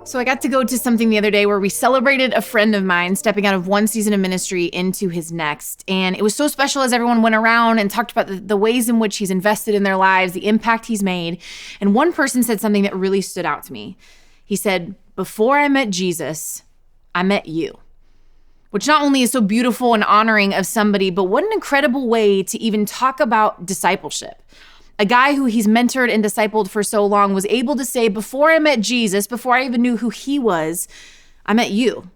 So I got to go to something the other day where we celebrated a friend of mine stepping out of one season of ministry into his next. And it was so special as everyone went around and talked about the ways in which he's invested in their lives, the impact he's made. And one person said something that really stood out to me. He said, "Before I met Jesus, I met you." Which not only is so beautiful and honoring of somebody, but what an incredible way to even talk about discipleship. A guy who he's mentored and discipled for so long was able to say, before I met Jesus, before I even knew who he was, I met you,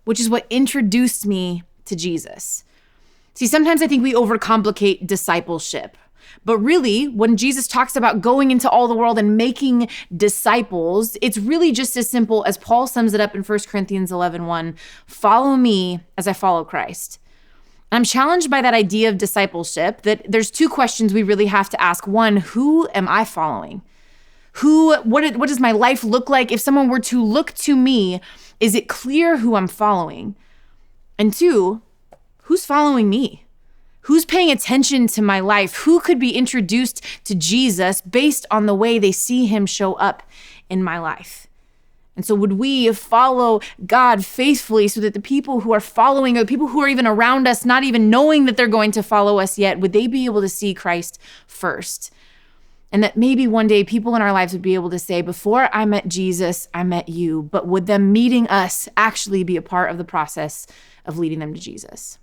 which is what introduced me to Jesus. See, sometimes I think we overcomplicate discipleship. But really, when Jesus talks about going into all the world and making disciples, it's really just as simple as Paul sums it up in 1 Corinthians 11:1, follow me as I follow Christ. I'm challenged by that idea of discipleship, that there's two questions we really have to ask. One, who am I following? What does my life look like? If someone were to look to me, is it clear who I'm following? And two, who's following me? Who's paying attention to my life? Who could be introduced to Jesus based on the way they see him show up in my life? And so would we follow God faithfully so that the people who are following, or the people who are even around us, not even knowing that they're going to follow us yet, would they be able to see Christ first? And that maybe one day people in our lives would be able to say, before I met Jesus, I met you. But would them meeting us actually be a part of the process of leading them to Jesus?